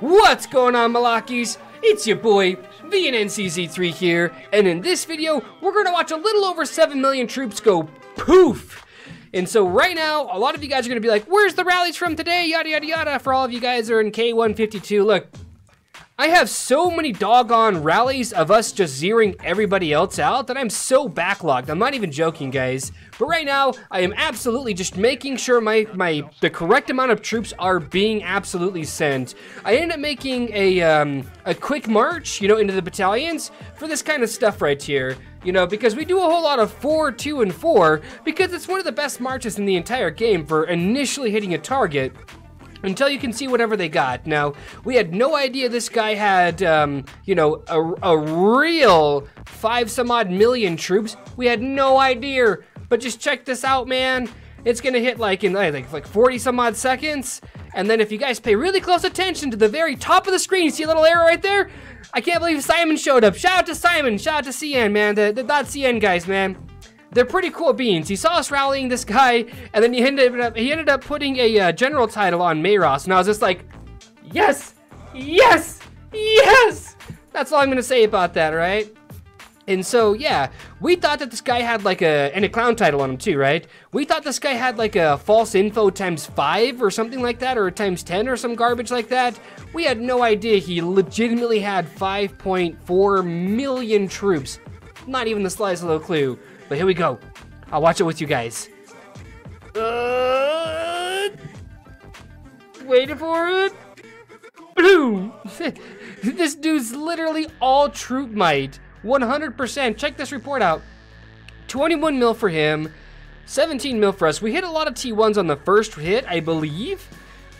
What's going on, Malakis? It's your boy, VNNCZ3 here, and in this video, we're gonna watch a little over 7 million troops go poof. And so right now, a lot of you guys are gonna be like, where's the rallies from today? Yada, yada, yada. For all of you guys that are in K152, look, I have so many doggone rallies of us just zeroing everybody else out that I'm so backlogged. I'm not even joking, guys. But right now, I am absolutely just making sure the correct amount of troops are being absolutely sent. I ended up making a quick march, into the battalions for this kind of stuff right here. Because we do a whole lot of 4, 2, and 4, because it's one of the best marches in the entire game for initially hitting a target until you can see whatever they got. Now, we had no idea this guy had, a real 5-some-odd million troops. We had no idea. But just check this out, man. It's gonna hit in like 40-some-odd seconds. And then if you guys pay really close attention to the very top of the screen, you see a little arrow right there? I can't believe Simon showed up. Shout out to Simon, shout out to CN, man. The .cn guys, man. They're pretty cool beans. He saw us rallying this guy, and then he ended up putting a general title on Mayros, and I was just like, yes, yes, yes. That's all I'm gonna say about that, right? And so, yeah, we thought that this guy had and a clown title on him too, right? We thought this guy had a false info ×5 or something like that, or ×10 or some garbage like that. We had no idea he legitimately had 5.4 million troops. Not even the slightest little clue. But here we go. I'll watch it with you guys. Waiting for it. Boom! This dude's literally all troop might. 100%. Check this report out. 21 mil for him. 17 mil for us. We hit a lot of T1s on the first hit, I believe.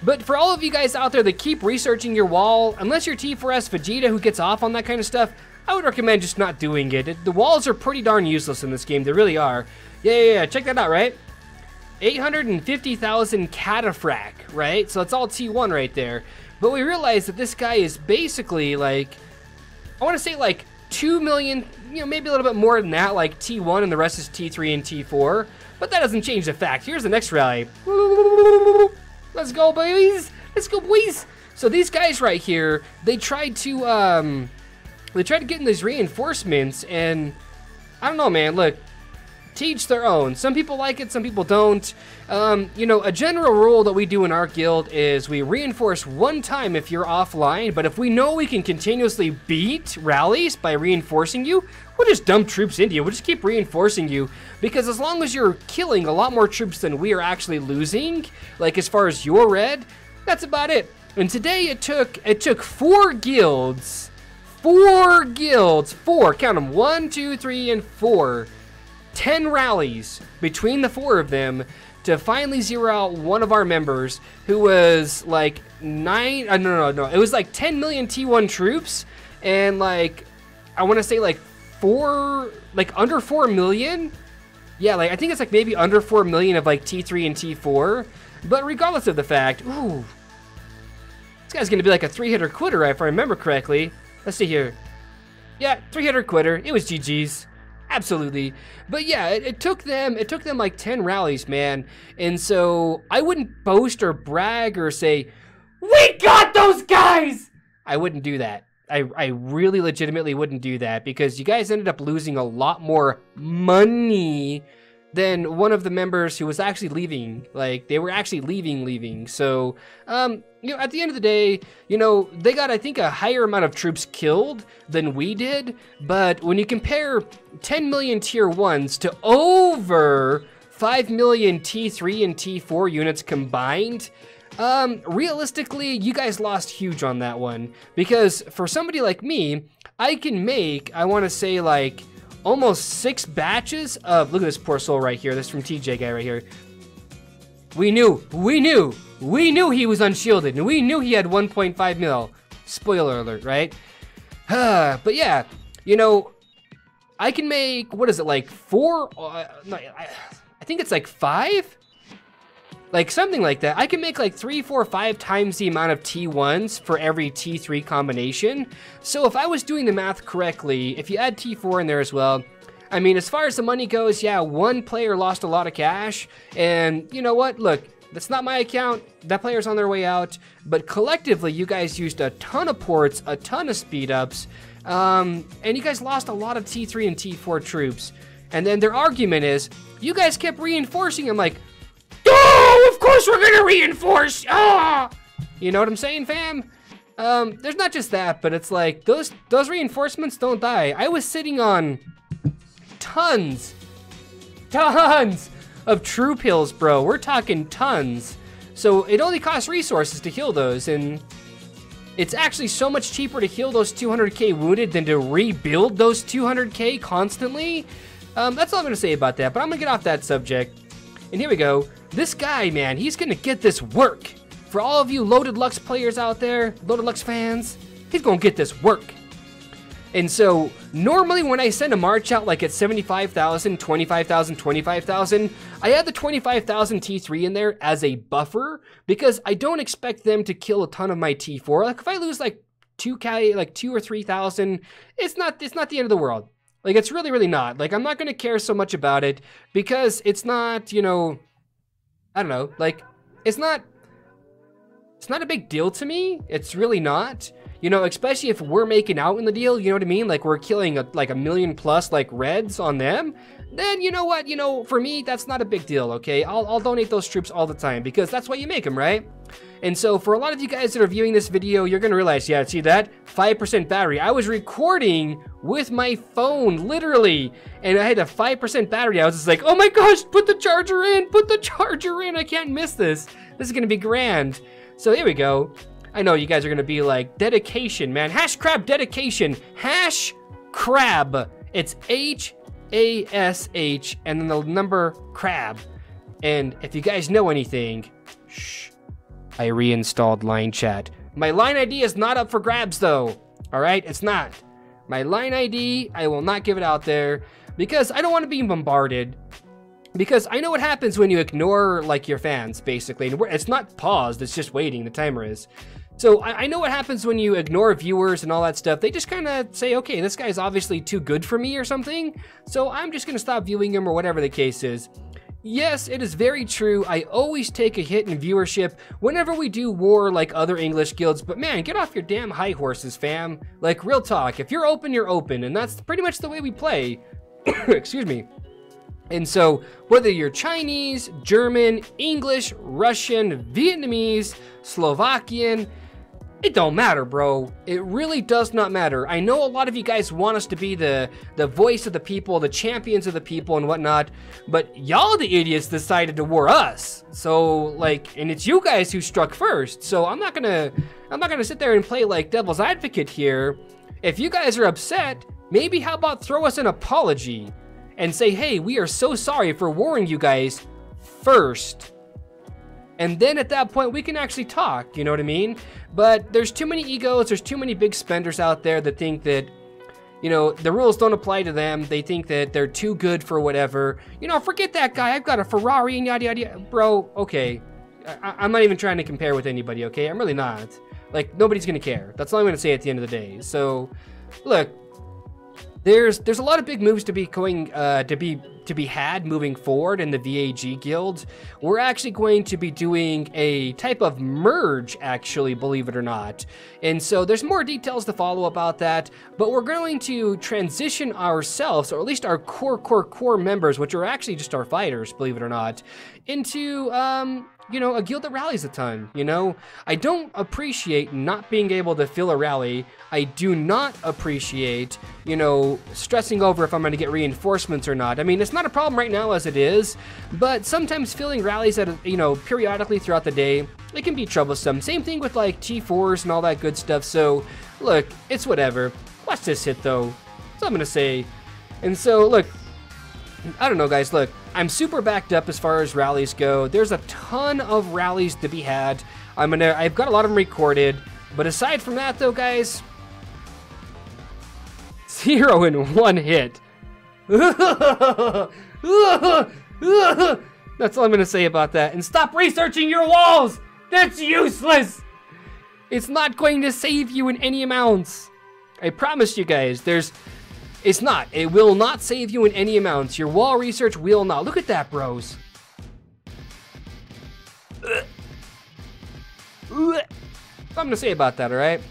But for all of you guys out there that keep researching your wall, unless you're T4S Vegeta who gets off on that kind of stuff, I would recommend just not doing it. The walls are pretty darn useless in this game. They really are. Yeah. Check that out, right? 850,000 cataphract, right? So it's all T1 right there. But we realize that this guy is basically I want to say 2 million, maybe a little bit more than that, T1, and the rest is T3 and T4. But that doesn't change the fact. Here's the next rally. Let's go, boys. Let's go, boys. So these guys right here, they tried to get in these reinforcements, and I don't know, man. Look, to each their own. Some people like it, some people don't. A general rule that we do in our guild is we reinforce one time if you're offline, but if we know we can continuously beat rallies by reinforcing you, we'll just dump troops into you. We'll just keep reinforcing you, because as long as you're killing a lot more troops than we are actually losing, as far as your red, that's about it. And today it took 4 guilds. 4 guilds, 4, count them, 1, 2, 3, and 4. 10 rallies between the 4 of them to finally zero out one of our members who was it was 10 million T1 troops, and I want to say under 4 million. Yeah, I think it's maybe under 4 million of T3 and T4. But regardless of the fact, ooh, this guy's gonna be a 3-hitter quitter if I remember correctly. Let's see here. Yeah, 3-hitter quitter. It was GG's. Absolutely. But yeah, it took them 10 rallies, man. And so I wouldn't boast or brag or say, we got those guys! I wouldn't do that. I really legitimately wouldn't do that, because you guys ended up losing a lot more money than one of the members who was actually leaving. They were actually leaving. So, at the end of the day, they got, I think, a higher amount of troops killed than we did. But when you compare 10 million tier 1s to over 5 million T3 and T4 units combined, realistically, you guys lost huge on that one. Because for somebody like me, I can make, I want to say, almost 6 batches of, look at this poor soul right here. This is from TJ guy right here. We knew he was unshielded, and we knew he had 1.5 mil. Spoiler alert, right? But yeah, I can make, what is it, 4? No, I think it's 5? Something like that. I can make 3, 4, 5 times the amount of T1s for every T3 combination. So if I was doing the math correctly, if you add T4 in there as well, I mean, as far as the money goes, yeah, one player lost a lot of cash. And you know what? Look, That's not my account. That player's on their way out. But collectively, you guys used a ton of ports, a ton of speed ups, and you guys lost a lot of T3 and T4 troops. And then their argument is, you guys kept reinforcing. I'm like, oh, of course we're gonna reinforce. Ah! You know what I'm saying, fam? There's not just that, but it's like, those reinforcements don't die. I was sitting on tons of troop hills, bro. We're talking tons. So it only costs resources to heal those, and it's actually so much cheaper to heal those 200k wounded than to rebuild those 200k constantly. That's all I'm gonna say about that, but I'm gonna get off that subject. And here we go. This guy, man, he's gonna get this work. For all of you Loaded Lux players out there, Loaded Lux fans, he's gonna get this work. And so, normally when I send a march out like at 75,000, 25,000, 25,000, I add the 25,000 T3 in there as a buffer because I don't expect them to kill a ton of my T4. Like if I lose like 2K, like 2 or 3,000, it's not the end of the world. Like it's really, really not. Like I'm not gonna care so much about it because it's not, you know, I don't know, like it's not a big deal to me. It's really not. You know, especially if we're making out in the deal, you know what I mean? Like we're killing like a million plus like reds on them, then you know what? You know, for me, that's not a big deal, okay? I'll donate those troops all the time because that's why you make them, right? And so for a lot of you guys that are viewing this video, you're gonna realize, yeah, see that? 5% battery. I was recording with my phone, literally, and I had a 5% battery. I was just like, oh my gosh, put the charger in, I can't miss this. This is gonna be grand. So here we go. I know you guys are gonna be like, dedication, man. Hash crab dedication. Hash crab. It's H-A-S-H and then the number crab. And if you guys know anything, shh, I reinstalled line chat. My line ID is not up for grabs though. All right, it's not. My line ID, I will not give it out there because I don't want to be bombarded. Because I know what happens when you ignore like your fans, basically. And it's not paused, it's just waiting, the timer is. So I know what happens when you ignore viewers and all that stuff. They just kind of say, okay, this guy's obviously too good for me or something, so I'm just gonna stop viewing him or whatever the case is. Yes, it is very true. I always take a hit in viewership whenever we do war like other English guilds, but man, get off your damn high horses, fam. Like, real talk, if you're open, and that's pretty much the way we play. Excuse me. And so, whether you're Chinese, German, English, Russian, Vietnamese, Slovakian, it don't matter, bro. It really does not matter. I know a lot of you guys want us to be the voice of the people, the champions of the people and whatnot, but y'all the idiots decided to war us. So, like, and it's you guys who struck first. So I'm not gonna sit there and play like devil's advocate here. If you guys are upset, maybe how about throw us an apology and say, hey, we are so sorry for warring you guys first. And then at that point, we can actually talk, you know what I mean? But there's too many egos, there's too many big spenders out there that think that, you know, the rules don't apply to them. They think that they're too good for whatever. You know, forget that guy, I've got a Ferrari and yada yada yada. Bro, okay. I'm not even trying to compare with anybody, okay? I'm really not. Like, nobody's gonna care. That's all I'm gonna say at the end of the day. So, look, there's a lot of big moves to be going to be had moving forward in the VAG guild. We're actually going to be doing a type of merge, actually, believe it or not. And so there's more details to follow about that, but we're going to transition ourselves, or at least our core members, which are actually just our fighters, believe it or not, into you know, a guild that rallies a ton, you know? I don't appreciate not being able to fill a rally. I do not appreciate, you know, stressing over if I'm gonna get reinforcements or not. I mean, it's not a problem right now as it is, but sometimes filling rallies at, you know, periodically throughout the day, it can be troublesome. Same thing with like T4s and all that good stuff. So, look, it's whatever. Watch this hit though. That's all I'm gonna say. And so, look, I don't know, guys, look, I'm super backed up as far as rallies go. There's a ton of rallies to be had. I've got a lot of them recorded, but aside from that though, guys, 0 in 1 hit. That's all I'm gonna say about that. And stop researching your walls! That's useless! It's not going to save you in any amounts. I promise you guys, it's not. It will not save you in any amounts. Your wall research will not. Look at that, bros. I'm gonna say about that, all right?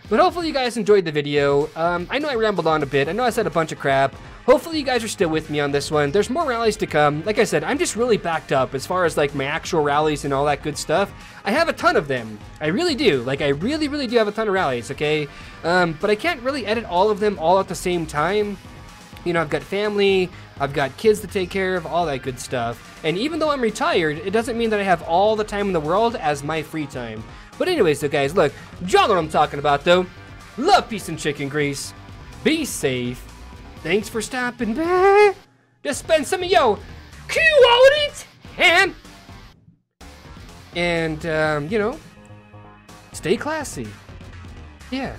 But hopefully you guys enjoyed the video. I know I rambled on a bit. I know I said a bunch of crap. Hopefully you guys are still with me on this one. There's more rallies to come. Like I said, I'm just really backed up as far as like my actual rallies and all that good stuff. I have a ton of them. I really do. Like I really, really do have a ton of rallies, okay? But I can't really edit all of them all at the same time. You know, I've got family, I've got kids to take care of, all that good stuff. And even though I'm retired, it doesn't mean that I have all the time in the world as my free time. But anyways, so guys, look, y'all know what I'm talking about, though. Love, peace, and chicken grease. Be safe. Thanks for stopping by. Just spend some of your quality time. And, you know, stay classy. Yeah.